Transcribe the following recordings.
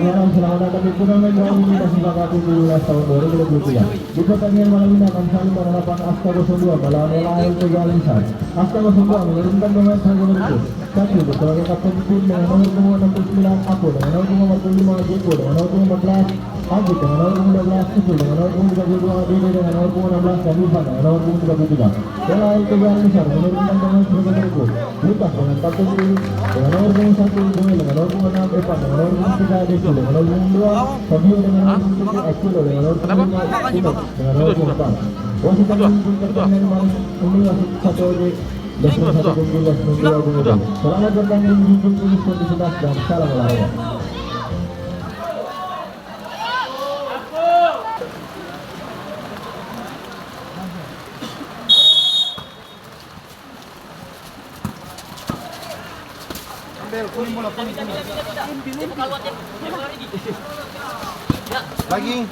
Salam selamat datang di turnamen Round Ini Kesepakatan 17 tahun 2023. Di pertandingan malam ini akan saling menghadapan Aska 02 melawan LAL Tegalinsan. Aska 02 menurunkan pemain Sanggul Rukun. Satu sebagai kapten tim dengan nomor punggung 69 Aku dengan nomor punggung 45 Jeko dengan nomor punggung 14 Agit dengan nomor punggung 12 Usul dengan nomor punggung 32 Dede dengan nomor punggung 16 dan Irfan dengan nomor punggung 33. LAL Tegalinsan menurunkan pemain Sanggul Rukun. Lukas dengan kapten tim dengan nomor punggung 1 Joel dengan nomor punggung 6 Irfan dengan nomor punggung 3 Deku dengan nomor punggung 2 Fabio dengan nomor punggung 3 Akilo dengan nomor punggung 5 Tino dengan nomor punggung 4. Wasit akan menunjukkan pertandingan malam ini wasit satu ojek dan satu kumpulan dua kemudian. Selamat bertanding junjung tinggi sportivitas dan salam olahraga. Lagi.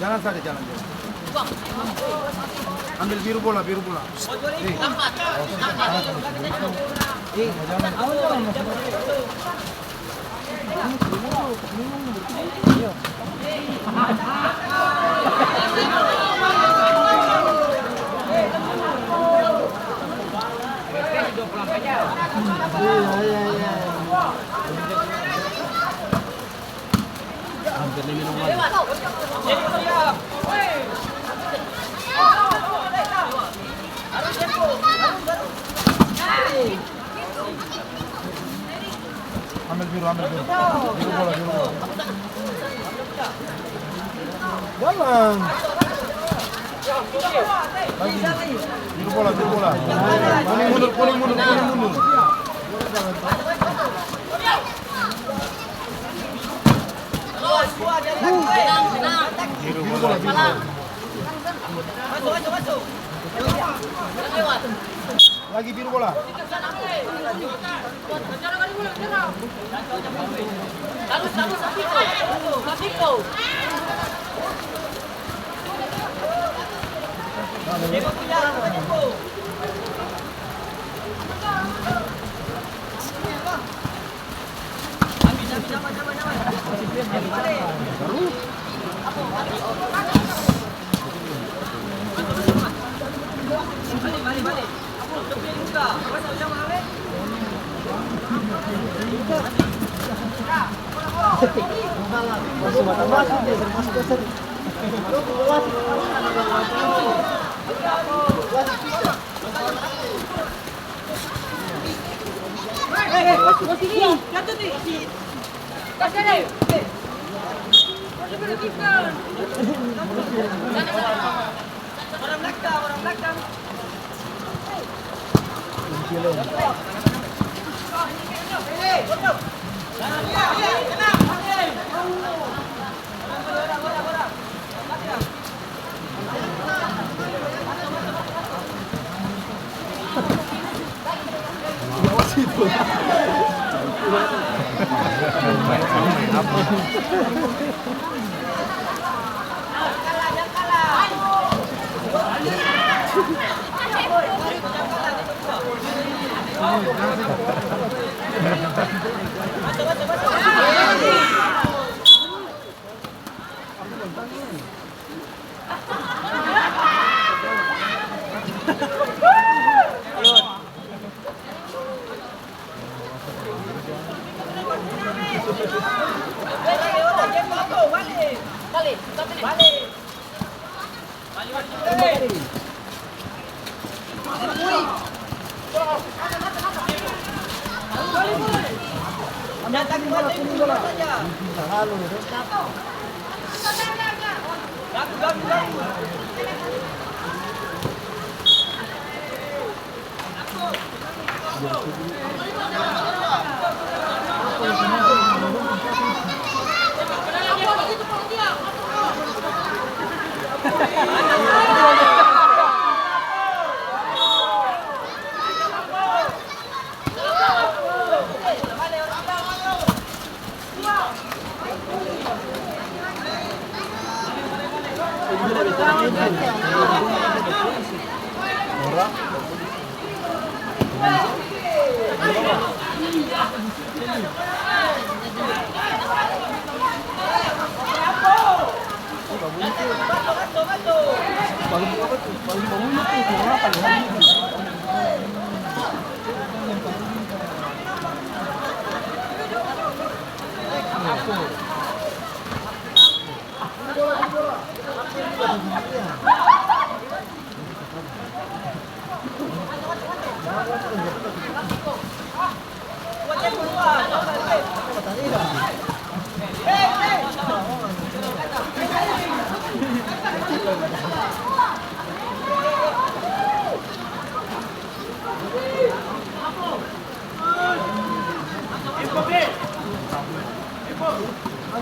Jangan saja jalan. Ambil biru bola. Hampir 5 minuman. Ambil biru. Biru bola. Jalan. Lagi. Biru bola. Kuning mundur. Biru bola. Masuk. Lagi biru bola. Balik. Orang belakang.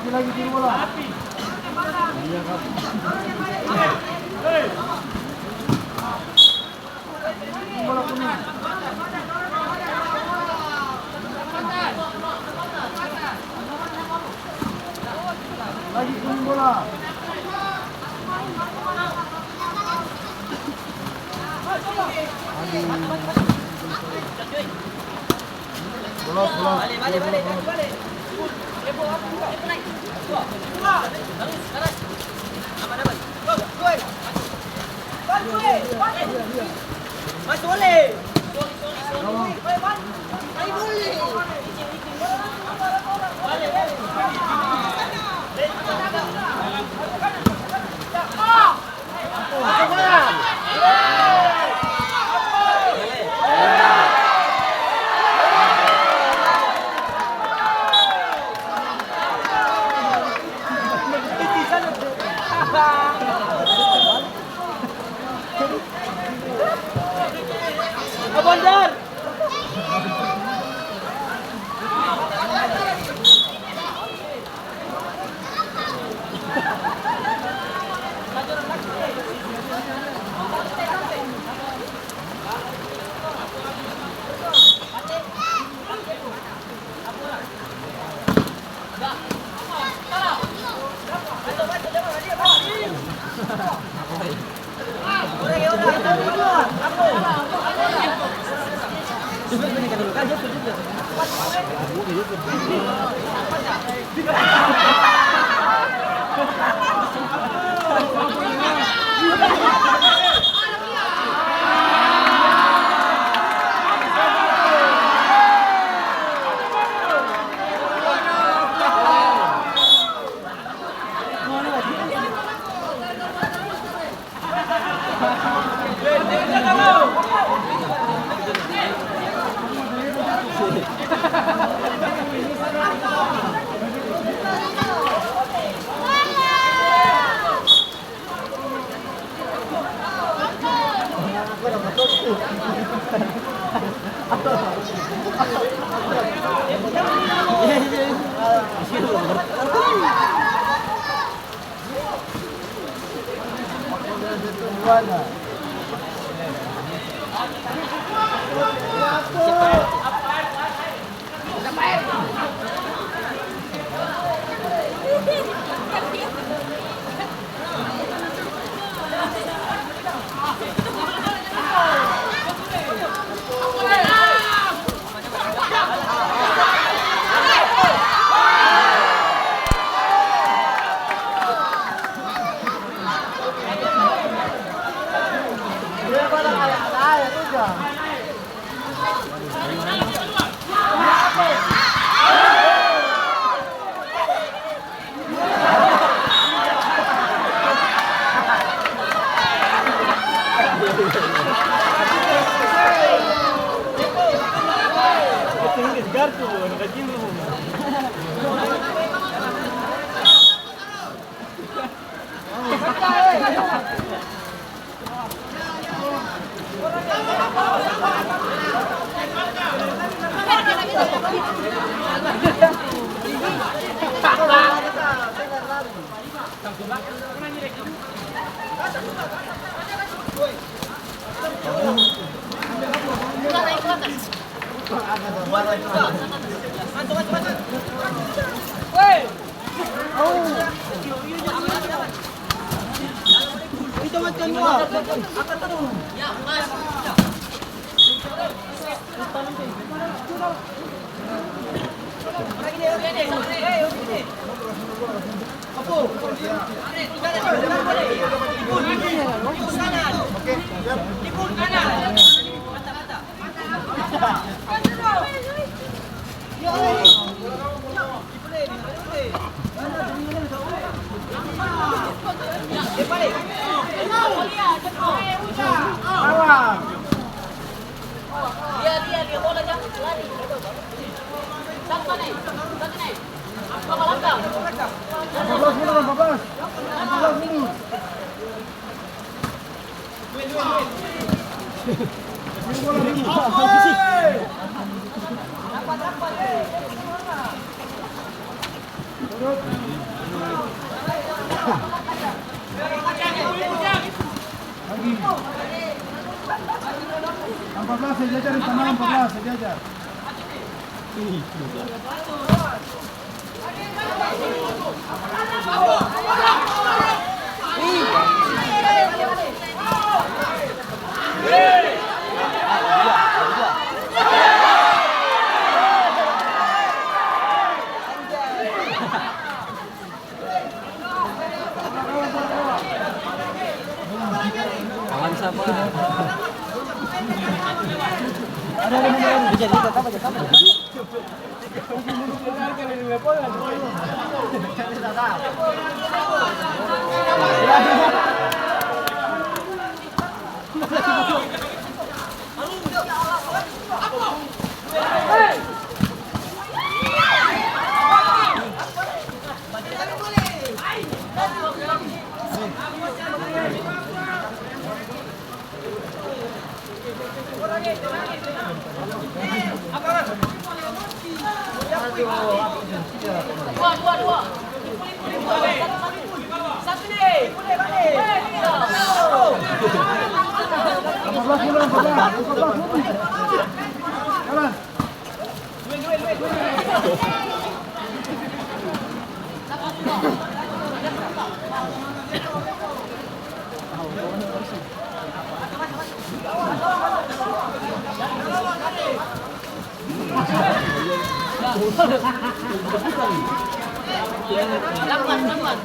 Lagi biru bola. Bola kuning. Lagi kuning bola. Bola. Balik. Mas boleh. Abandar. Dito man kan mo. Angkat terus. Ya, Mas. Lagi dia. Ini. Apo. Ikut kanan. Oke, siap. Ikut kanan. Mata. Ya. Dia bola jangan lari. Satu nih. Apa belakang? 14 menit, 14 menit. Lagi. 14 sejajar di tanah 14 sejajar. Tangan siapa? Dua. Satu nih. Balik. 14 menit, 14 menit. Jalan. Pelan-pelan.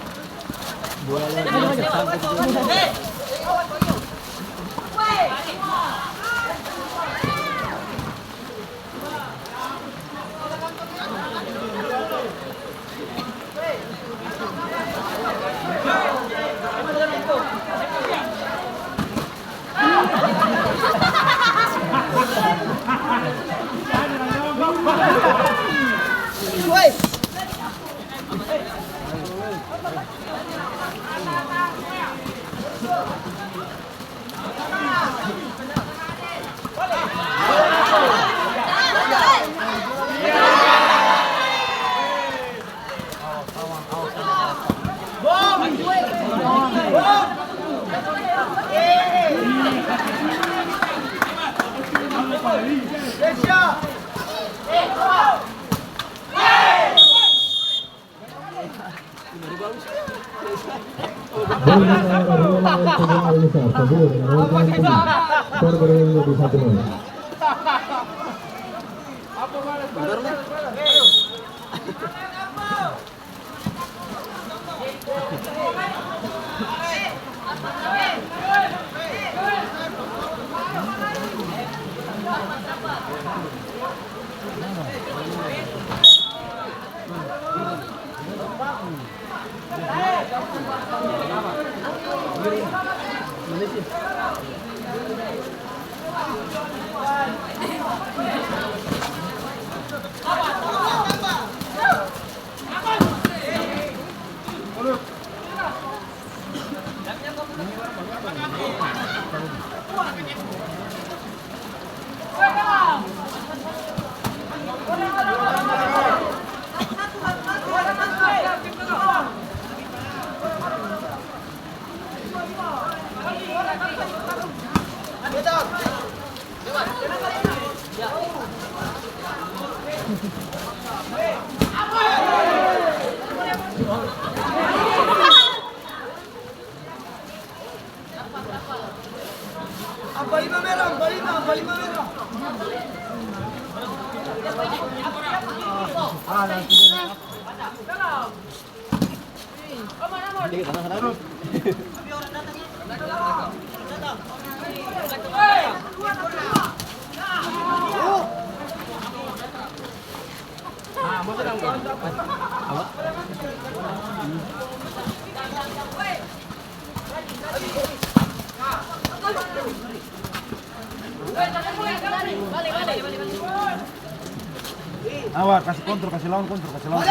Awak kasih kontrol, kasih lawan kontrol, kasih lawan.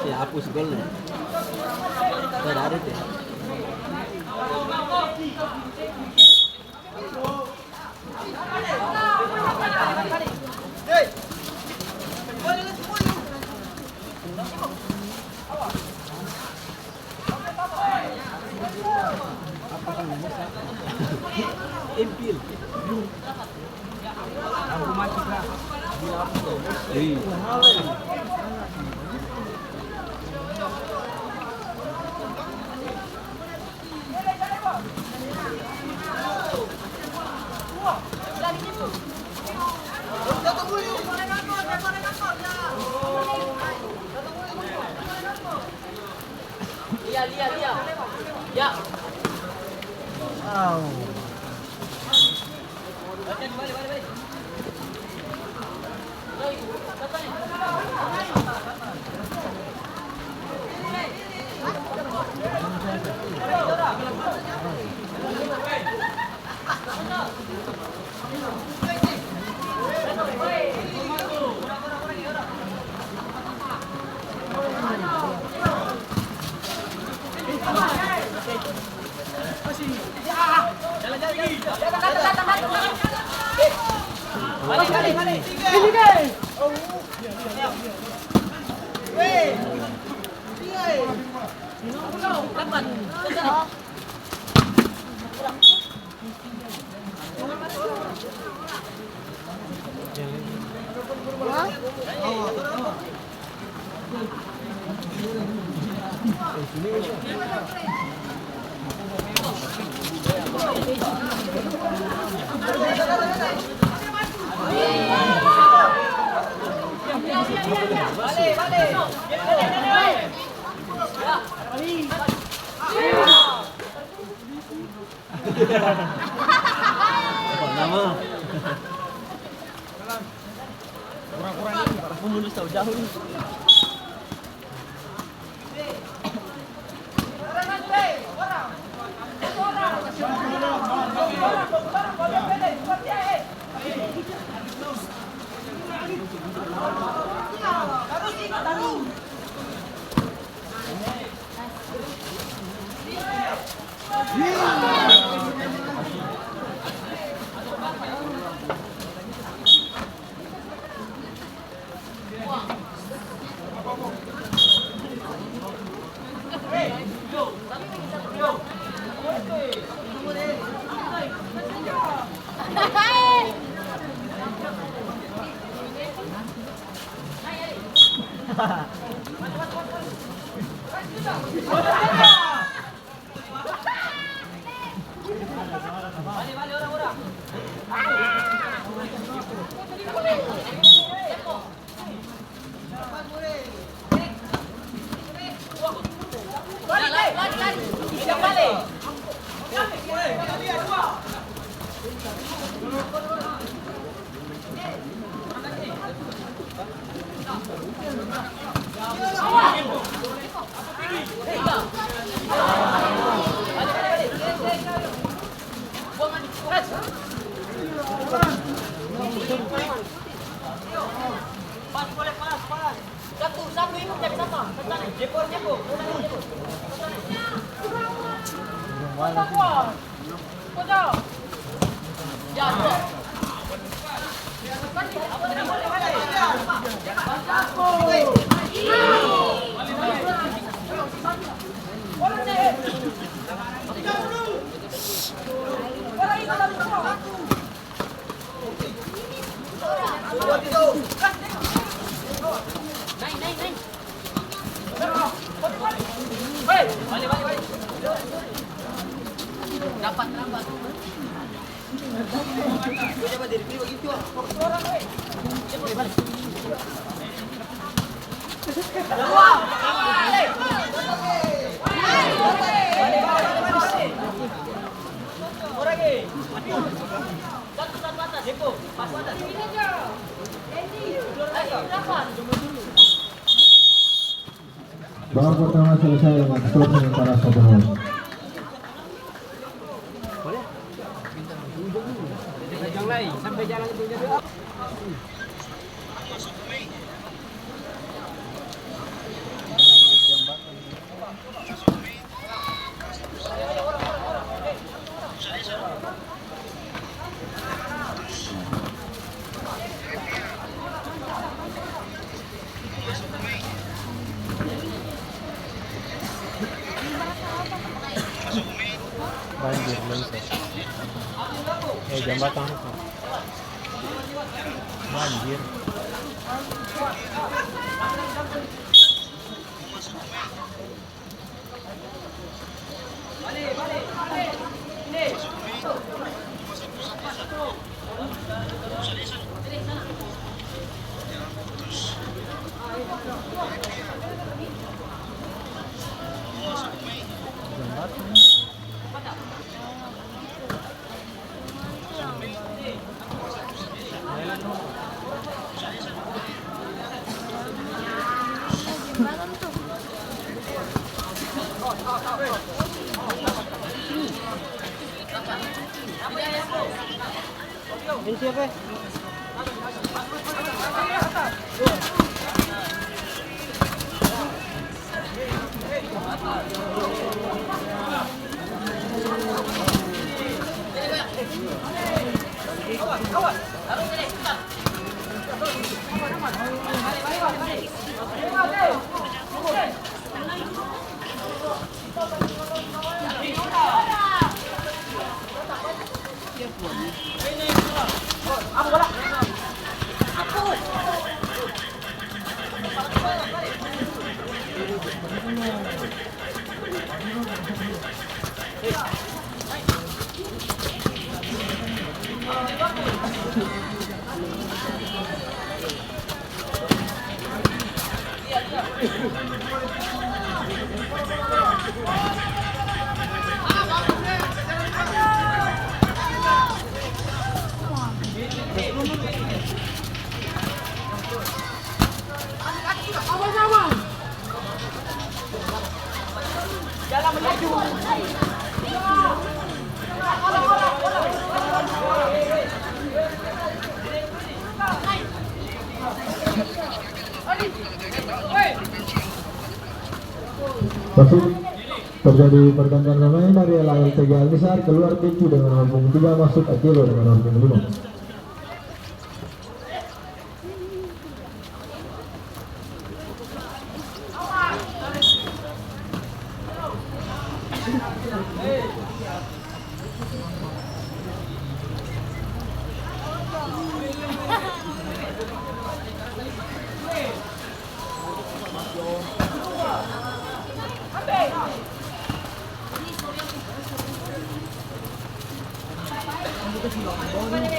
Ya hapus golnya. Tidak ada deh. Impil. Aku mati lah. Lihat. Ya. Balik. Nama. Kurang-kurang ini harus memulis tahu jauh nih. Satu ikut dari sama. Jepor. Babak pertama selesai dengan skor sementara 1-0. Sampai jalan itu jadi banjir longsor. Jambatan itu. Banjir. Ini siapa? Masih terjadi pergantian pemain dari LALTG Almisar, keluar Kecu dengan nomor punggung 3, masuk Akilo dengan nomor punggung 5. Boleh.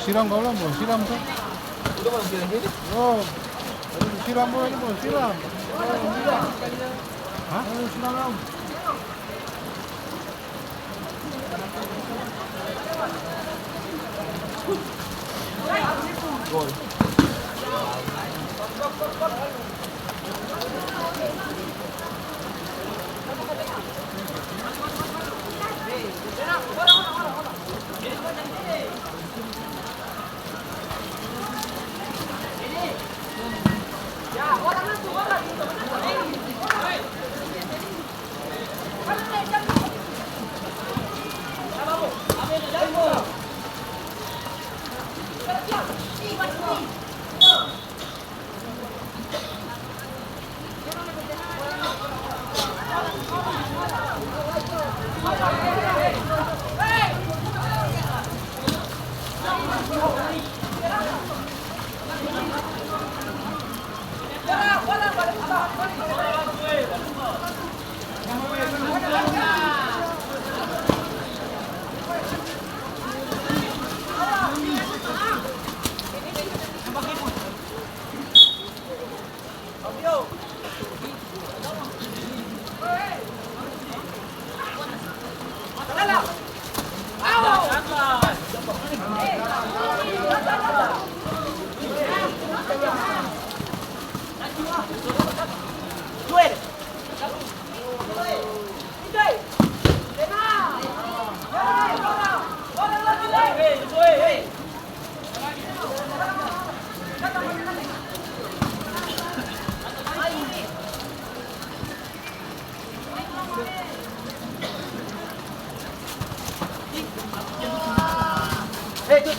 Siram kau lah, bos. Siram tu. Oh, siram bos ini bos. Siram. Hah? Siram lah. Gol. Hey!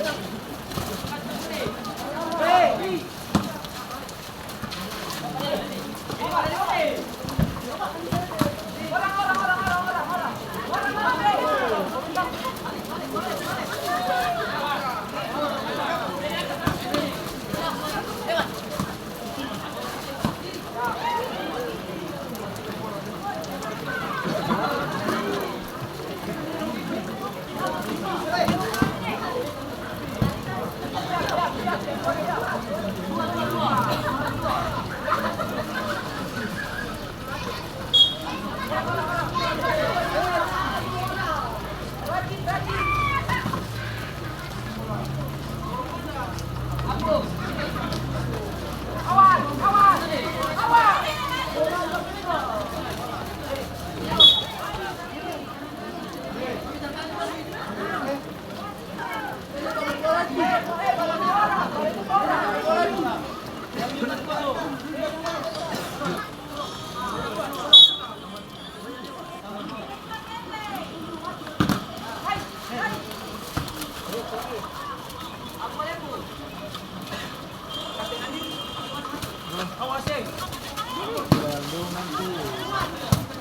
Belaldong nanti.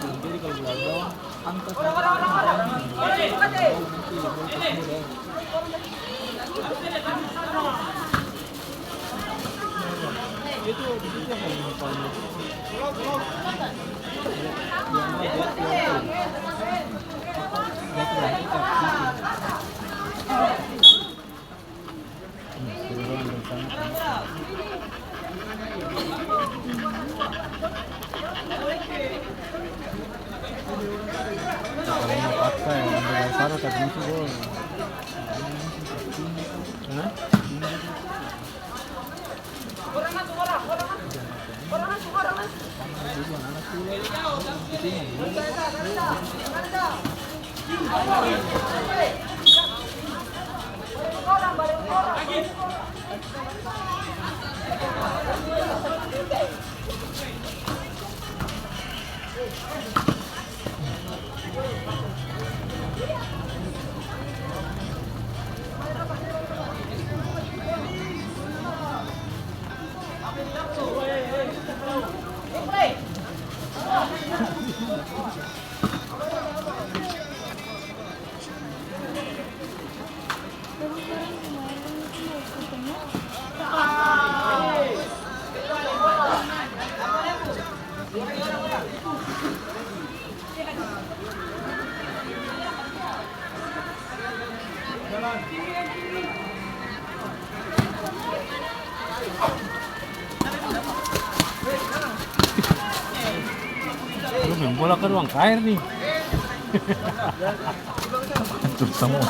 Jadi kalau Belaldong angkat nanti itu di situ yang paling paksa ya, ambil sana tadi itu gol. Hah? Lu main bola ke ruang air nih. Hancur semua.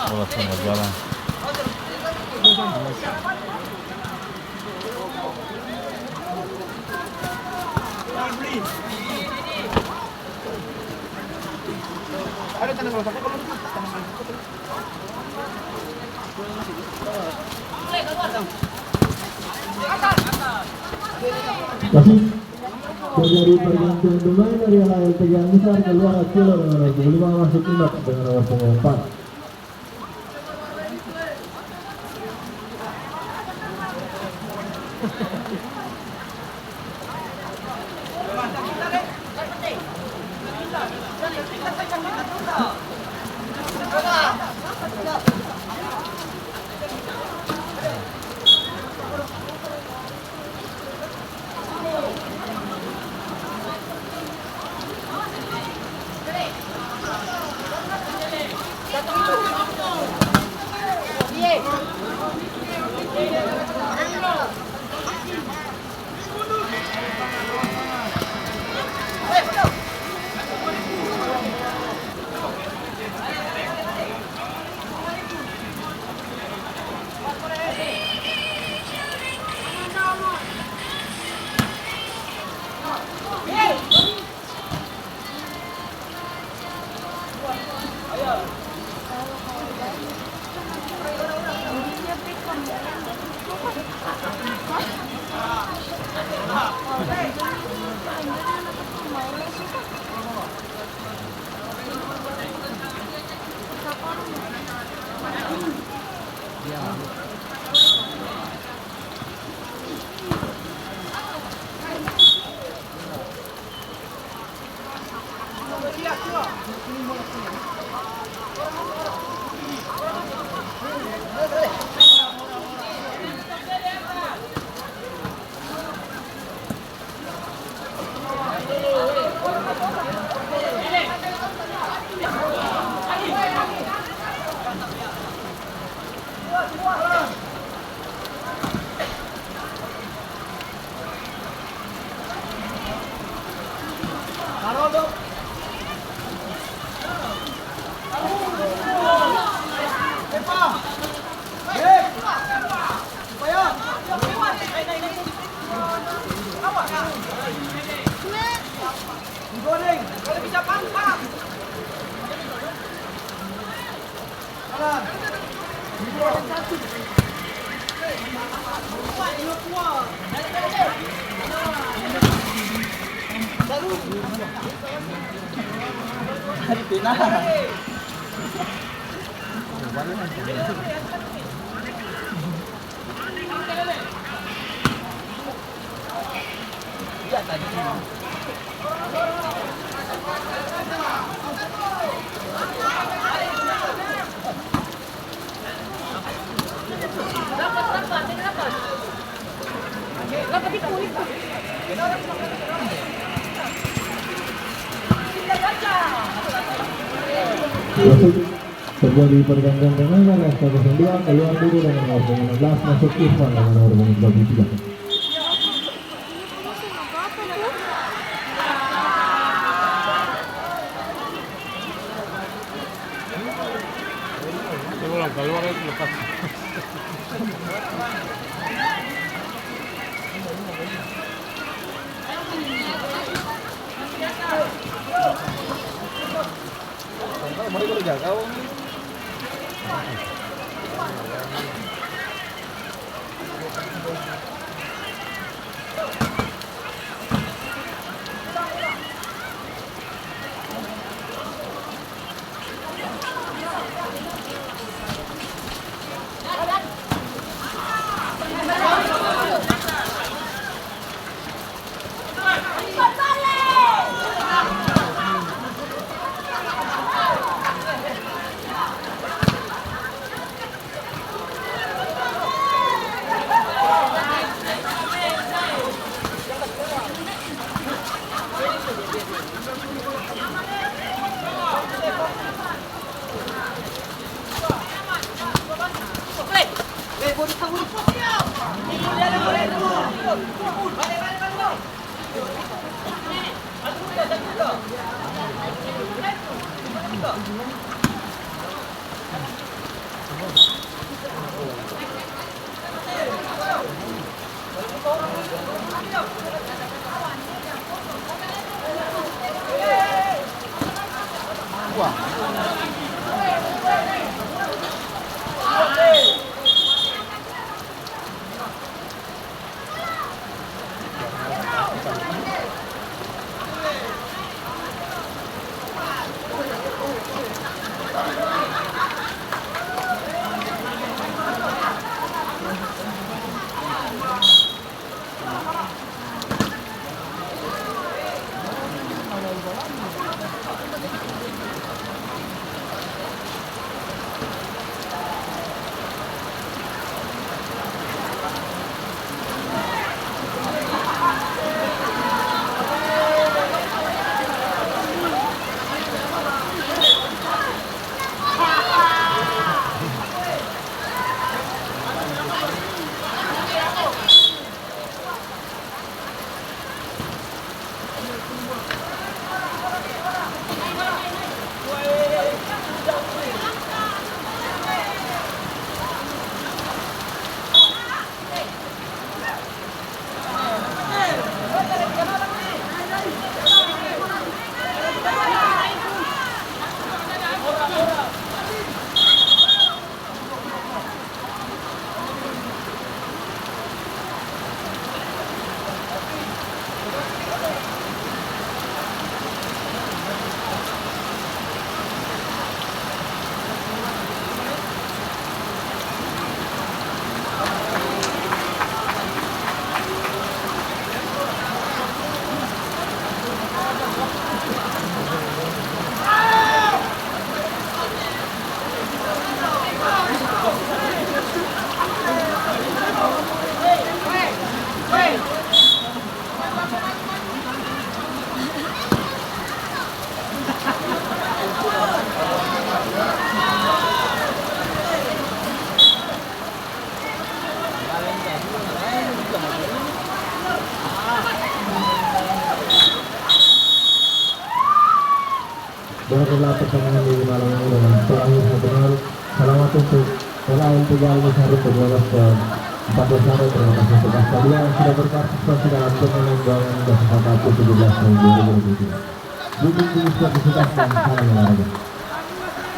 Bola semua jalan. Ada tanah bola sampai kalau Masih terjadi pergantian pemain dari lawan pegang besar keluar Akila dengan nomor 25 masuk Imak dengan nomor punggung 4. Masuk terjadi pergantian pemain Astaga 9 keluar dulu dengan nomor 16 masuk Irfan dengan nomor 23. Keluar itu lepas. Mau jaga kau. Berakhirlah pertandingan di malam ini dengan terakhir 1-0. Selamat untuk pemain Tegal Sarut berlolos ke 14 hari. Terima kasih untuk kalian yang sudah berpartisipasi dalam turnamen Bangun Dasar 17 tahun 2023. Dukung di Indonesia, salam olahraga.